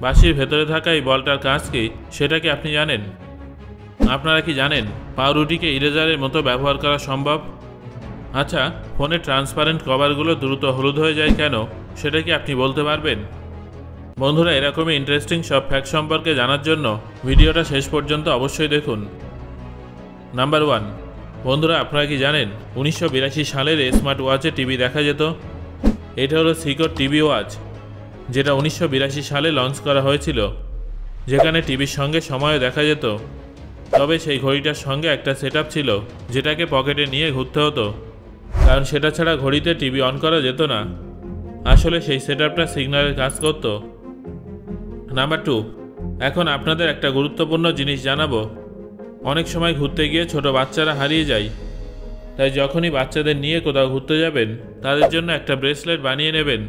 বাঁশির ভেতরে থাকা এই বলটার কাজ কি সেটা কি আপনি জানেন? আপনারা কি জানেন পাউরুটিকে ইরেজারের মতো ব্যবহার করা সম্ভব? আচ্ছা, ফোনের ট্রান্সপারেন্ট কভারগুলো দ্রুত হলুদ হয়ে যায় কেন সেটা কি আপনি বলতে পারবেন? বন্ধুরা, এরকমই ইন্টারেস্টিং সব ফ্যাক্ট সম্পর্কে জানার জন্য ভিডিওটা শেষ পর্যন্ত অবশ্যই দেখুন। নাম্বার 1, বন্ধুরা আপনারা কি জানেন 1982 সালের স্মার্ট ওয়াচে টিভি দেখা যেত? এটা হলো সিকোর টিভি ওয়াচ, যেটা 1982 সালে লঞ্চ করা হয়েছিল, যেখানে টিভির সঙ্গে সময়ও দেখা যেত। তবে সেই ঘড়িটার সঙ্গে একটা সেটআপ ছিল যেটাকে পকেটে নিয়ে ঘুরতে হতো, কারণ সেটা ছাড়া ঘড়িতে টিভি অন করা যেত না। আসলে সেই সেটআপটা সিগন্যালের কাজ করত। নাম্বার 2, এখন আপনাদের একটা গুরুত্বপূর্ণ জিনিস জানাবো। অনেক সময় ঘুরতে গিয়ে ছোট বাচ্চারা হারিয়ে যায়, তাই যখনই বাচ্চাদের নিয়ে কোথাও ঘুরতে যাবেন তাদের জন্য একটা ব্রেসলেট বানিয়ে নেবেন,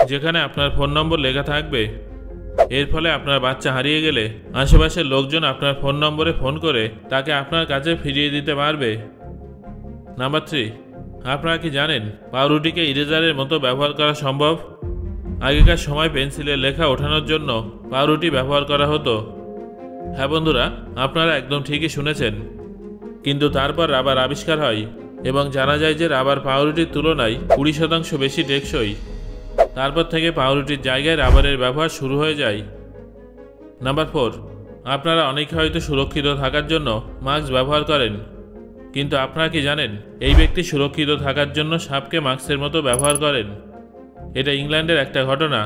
যেখানে আপনার ফোন নম্বর লেখা থাকবে। এর ফলে আপনার বাচ্চা হারিয়ে গেলে আশেপাশের লোকজন আপনার ফোন নম্বরে ফোন করে তাকে আপনার কাছে ফিরিয়ে দিতে পারবে। নাম্বার 3, আপনারা কি জানেন পাউরুটিকে ইরেজারের মতো ব্যবহার করা সম্ভব? আগেকার সময় পেন্সিলের লেখা ওঠানোর জন্য পাউরুটি ব্যবহার করা হতো। হ্যাঁ বন্ধুরা, আপনারা একদম ঠিকই শুনেছেন। কিন্তু তারপর রাবার আবিষ্কার হয় এবং জানা যায় যে রাবার পাউরুটির তুলনায় 20% বেশি টেকসই। তারপর থেকে পাউরুটির জায়গায় রাবারের ব্যবহার শুরু হয়ে যায়। নাম্বার 4, আপনারা অনেকে হয়তো সুরক্ষিত থাকার জন্য মাস্ক ব্যবহার করেন, কিন্তু আপনারা কি জানেন এই ব্যক্তি সুরক্ষিত থাকার জন্য সাপকে মাস্কের মতো ব্যবহার করেন? এটা ইংল্যান্ডের একটা ঘটনা।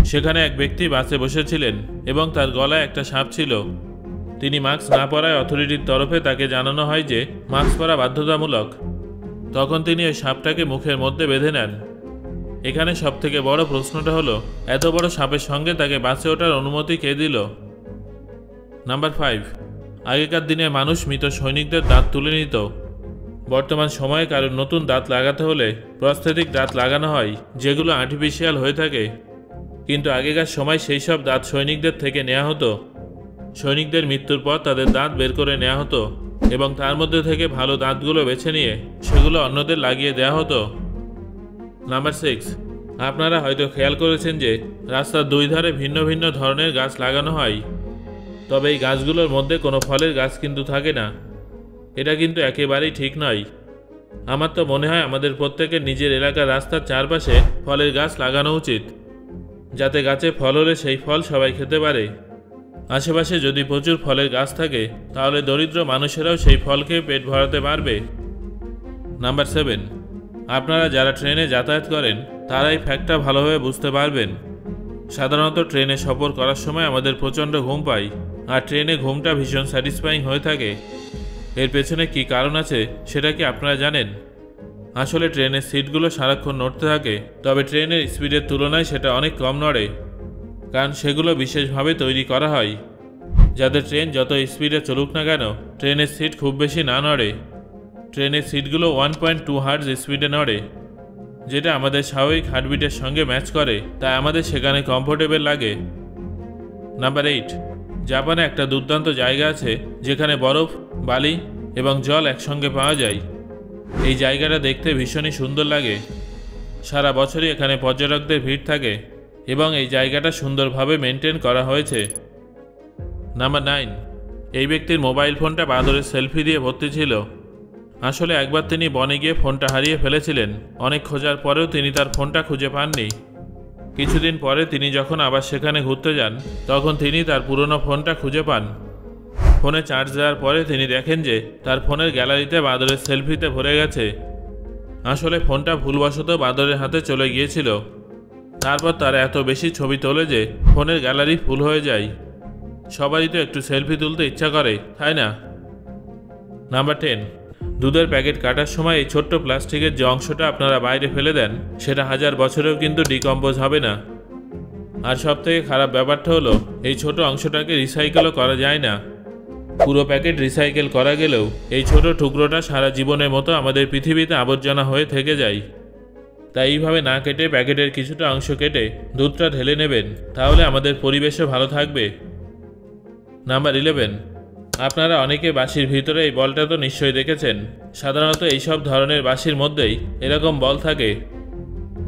সেখানে এক ব্যক্তি বাসে বসেছিলেন এবং তার গলায় একটা সাপ ছিল। তিনি মাস্ক না পরায় অথরিটির তরফে তাকে জানানো হয় যে মাস্ক পরা বাধ্যতামূলক। তখন তিনি ওই সাপটাকে মুখের মধ্যে বেঁধে নেন। এখানে সবথেকে বড় প্রশ্নটা হলো, এত বড় সাপের সঙ্গে তাকে বাসে ওঠার অনুমতি কে দিল? নাম্বার 5, আগেকার দিনে মানুষ মৃত সৈনিকদের দাঁত তুলে নিত। বর্তমান সময়ে কারোর নতুন দাঁত লাগাতে হলে প্রস্থেটিক দাঁত লাগানো হয়, যেগুলো আর্টিফিশিয়াল হয়ে থাকে। কিন্তু আগেকার সময় সেই সব দাঁত সৈনিকদের থেকে নেওয়া হতো। সৈনিকদের মৃত্যুর পর তাদের দাঁত বের করে নেওয়া হতো এবং তার মধ্যে থেকে ভালো দাঁতগুলো বেছে নিয়ে সেগুলো অন্যদের লাগিয়ে দেওয়া হতো। নাম্বার 6, আপনারা হয়তো খেয়াল করেছেন যে রাস্তার দুই ধারে ভিন্ন ভিন্ন ধরনের গাছ লাগানো হয়, তবে এই গাছগুলোর মধ্যে কোনো ফলের গাছ কিন্তু থাকে না। এটা কিন্তু একেবারেই ঠিক নয়। আমার তো মনে হয় আমাদের প্রত্যেকের নিজের এলাকার রাস্তার চারপাশে ফলের গাছ লাগানো উচিত, যাতে গাছে ফল হলে সেই ফল সবাই খেতে পারে। আশেপাশে যদি প্রচুর ফলের গাছ থাকে তাহলে দরিদ্র মানুষেরাও সেই ফল খেয়ে পেট ভরাতে পারবে। নাম্বার 7, আপনারা যারা ট্রেনে যাতায়াত করেন তারা এই ফ্যাক্টটা ভালোভাবে বুঝতে পারবেন। সাধারণত ট্রেনে সফর করার সময় আমাদের প্রচণ্ড ঘুম পায়, আর ট্রেনে ঘুমটা ভীষণ স্যাটিসফাইং হয়ে থাকে। এর পেছনে কি কারণ আছে সেটা কি আপনারা জানেন? আসলে ট্রেনের সিটগুলো সারাক্ষণ নড়তে থাকে, তবে ট্রেনের স্পিডের তুলনায় সেটা অনেক কম নড়ে, কারণ সেগুলো বিশেষভাবে তৈরি করা হয় যাতে ট্রেন যত স্পিডে চলুক না কেন ট্রেনের সিট খুব বেশি না নড়ে। ট্রেনের সিটগুলো 1.2 হার্টজ স্পিডে নড়ে, যেটা আমাদের স্বাভাবিক হার্টবিটের সঙ্গে ম্যাচ করে, তাই আমাদের সেখানে কমফোর্টেবল লাগে। নাম্বার 8, জাপানে একটা দুর্দান্ত জায়গা আছে যেখানে বরফ, বালি এবং জল একসঙ্গে পাওয়া যায়। এই জায়গাটা দেখতে ভীষণই সুন্দর লাগে। সারা বছরই এখানে পর্যটকদের ভিড় থাকে এবং এই জায়গাটা সুন্দরভাবে মেনটেন করা হয়েছে। নাম্বার 9, এই ব্যক্তির মোবাইল ফোনটা বাদরের সেলফি দিয়ে ভর্তি ছিল। আসলে একবার তিনি বনে গিয়ে ফোনটা হারিয়ে ফেলেছিলেন। অনেক খোঁজার পরেও তিনি তার ফোনটা খুঁজে পাননি। কিছুদিন পরে তিনি যখন আবার সেখানে ঘুরতে যান তখন তিনি তার পুরনো ফোনটা খুঁজে পান। ফোনে চার্জ দেওয়ার পরে তিনি দেখেন যে তার ফোনের গ্যালারিতে বাদরের সেলফিতে ভরে গেছে। আসলে ফোনটা ভুলবশত বাদরের হাতে চলে গিয়েছিল। তারপর তারা এত বেশি ছবি তোলে যে ফোনের গ্যালারি ফুল হয়ে যায়। সবারই তো একটু সেলফি তুলতে ইচ্ছা করে, তাই না? নাম্বার 10, দুধের প্যাকেট কাটার সময় এই ছোট্ট প্লাস্টিকের যে অংশটা আপনারা বাইরে ফেলে দেন সেটা 1000 বছরেও কিন্তু ডিকম্পোজ হবে না। আর সবথেকে খারাপ ব্যাপারটা হলো এই ছোট অংশটাকে রিসাইকেলও করা যায় না। পুরো প্যাকেট রিসাইকেল করা গেলেও এই ছোট টুকরোটা সারা জীবনের মতো আমাদের পৃথিবীতে আবর্জনা হয়ে থেকে যায়। তাই এইভাবে না কেটে প্যাকেটের কিছুটা অংশ কেটে দুধটা ঢেলে নেবেন, তাহলে আমাদের পরিবেশও ভালো থাকবে। নাম্বার 11, আপনারা অনেকে বাঁশির ভিতরে এই বলটা তো নিশ্চয়ই দেখেছেন। সাধারণত এইসব ধরনের বাঁশির মধ্যেই এরকম বল থাকে,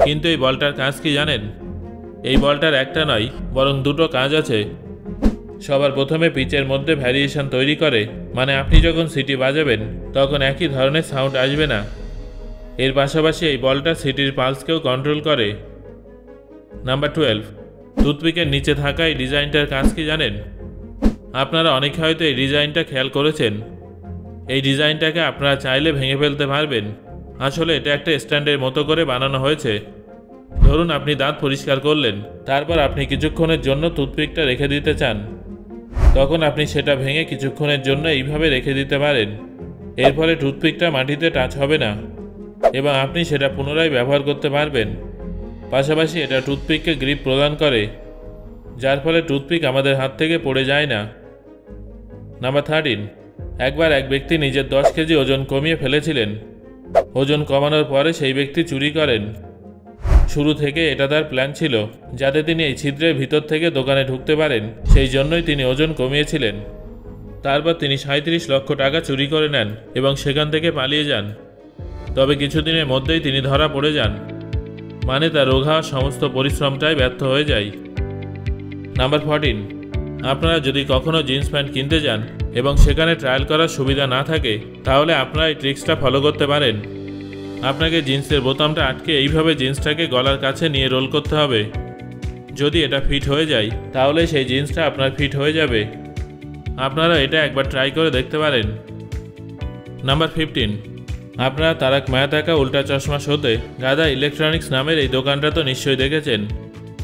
কিন্তু এই বলটার কাজ কি জানেন? এই বলটার একটা নয় বরং দুটো কাজ আছে। সবার প্রথমে পিচের মধ্যে ভ্যারিয়েশন তৈরি করে, মানে আপনি যখন সিটি বাজাবেন তখন একই ধরনের সাউন্ড আসবে না। এর পাশাপাশি এই বলটা সিটির পালসকেও কন্ট্রোল করে। নাম্বার 12, টুথপিকের নিচে থাকা এই ডিজাইনটার কাজ কি জানেন? আপনারা অনেকে হয়তো এই ডিজাইনটা খেয়াল করেছেন। এই ডিজাইনটাকে আপনারা চাইলে ভেঙে ফেলতে পারবেন। আসলে এটা একটা স্ট্যান্ডের মতো করে বানানো হয়েছে। ধরুন আপনি দাঁত পরিষ্কার করলেন, তারপর আপনি কিছুক্ষণের জন্য টুথপিকটা রেখে দিতে চান, তখন আপনি সেটা ভেঙে কিছুক্ষণের জন্য এইভাবে রেখে দিতে পারেন। এর ফলে টুথপিকটা মাটিতে টাচ হবে না এবং আপনি সেটা পুনরায় ব্যবহার করতে পারবেন। পাশাপাশি এটা টুথপিককে গ্রিপ প্রদান করে, যার ফলে টুথপিক আমাদের হাত থেকে পড়ে যায় না। নাম্বার 13, একবার এক ব্যক্তি নিজের 10 কেজি ওজন কমিয়ে ফেলেছিলেন। ওজন কমানোর পরে সেই ব্যক্তি চুরি করেন। শুরু থেকে এটা তার প্ল্যান ছিল যাতে তিনি এই ছিদ্রের ভিতর থেকে দোকানে ঢুকতে পারেন, সেই জন্যই তিনি ওজন কমিয়েছিলেন। তারপর তিনি 37 লক্ষ টাকা চুরি করে নেন এবং সেখান থেকে পালিয়ে যান। তবে কিছুদিনের মধ্যেই তিনি ধরা পড়ে যান, মানে তার রোগা সমস্ত পরিশ্রমটাই ব্যর্থ হয়ে যায়। নাম্বার 14, আপনারা যদি কখনও জিন্স প্যান্ট কিনতে যান এবং সেখানে ট্রায়াল করার সুবিধা না থাকে, তাহলে আপনারা এই ট্রিক্সটা ফলো করতে পারেন। আপনাকে জিন্সের বোতামটা আটকে এইভাবে জিন্সটাকে গলার কাছে নিয়ে রোল করতে হবে। যদি এটা ফিট হয়ে যায় তাহলে সেই জিন্সটা আপনার ফিট হয়ে যাবে। আপনারা এটা একবার ট্রাই করে দেখতে পারেন। নাম্বার 15, আপনারা তারক মেহতা কা উল্টা চশমা শোতে গাদা ইলেকট্রনিক্স নামের এই দোকানটা তো নিশ্চয়ই দেখেছেন,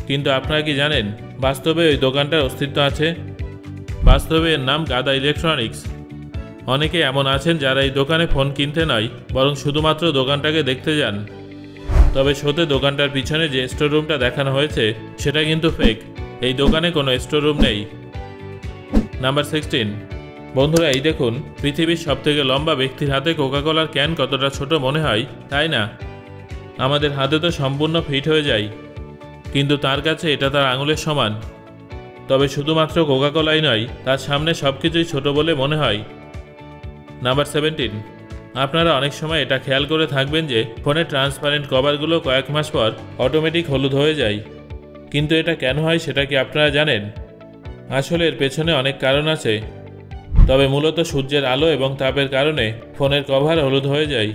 কিন্তু আপনারা কি জানেন বাস্তবে ওই দোকানটার অস্তিত্ব আছে? বাস্তবে এর নাম গাদা ইলেকট্রনিক্স। অনেকে এমন আছেন যারা এই দোকানে ফোন কিনতে নয় বরং শুধুমাত্র দোকানটাকে দেখতে যান। তবে শোতে দোকানটার পিছনে যে স্টোর রুমটা দেখানো হয়েছে সেটা কিন্তু ফেক। এই দোকানে কোনো স্টোর রুম নেই। নাম্বার 16, বন্ধুরা এই দেখুন, পৃথিবীর সবথেকে লম্বা ব্যক্তির হাতে কোকাকোলার ক্যান কতটা ছোট মনে হয়, তাই না? আমাদের হাতে তো সম্পূর্ণ ফিট হয়ে যায়, কিন্তু তার কাছে এটা তার আঙুলের সমান। তবে শুধুমাত্র কোকাকোলাই নয়, তার সামনে সব কিছুই ছোট বলে মনে হয়। নাম্বার 17, আপনারা অনেক সময় এটা খেয়াল করে থাকবেন যে ফোনের ট্রান্সপারেন্ট কভারগুলো কয়েক মাস পর অটোমেটিক হলুদ হয়ে যায়। কিন্তু এটা কেন হয় সেটা কি আপনারা জানেন? আসলে এর পেছনে অনেক কারণ আছে, তবে মূলত সূর্যের আলো এবং তাপের কারণে ফোনের কভার হলুদ হয়ে যায়।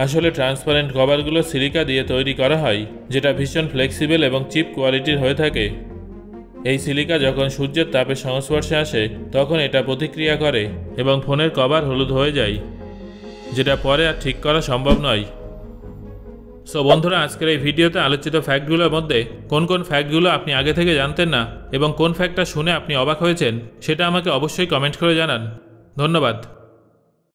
আসলে ট্রান্সপারেন্ট কভারগুলো সিলিকা দিয়ে তৈরি করা হয়, যেটা ভীষণ ফ্লেক্সিবল এবং চিপ কোয়ালিটির হয়ে থাকে। এই সিলিকা যখন সূর্যের তাপের সংস্পর্শে আসে তখন এটা প্রতিক্রিয়া করে এবং ফোনের কভার হলুদ হয়ে যায়, যেটা পরে আর ঠিক করা সম্ভব নয়। সো বন্ধুরা, আজকের এই ভিডিওতে আলোচিত ফ্যাক্টগুলোর মধ্যে কোন কোন ফ্যাক্টগুলো আপনি আগে থেকে জানতেন না এবং কোন ফ্যাক্টটা শুনে আপনি অবাক হয়েছেন সেটা আমাকে অবশ্যই কমেন্ট করে জানান। ধন্যবাদ।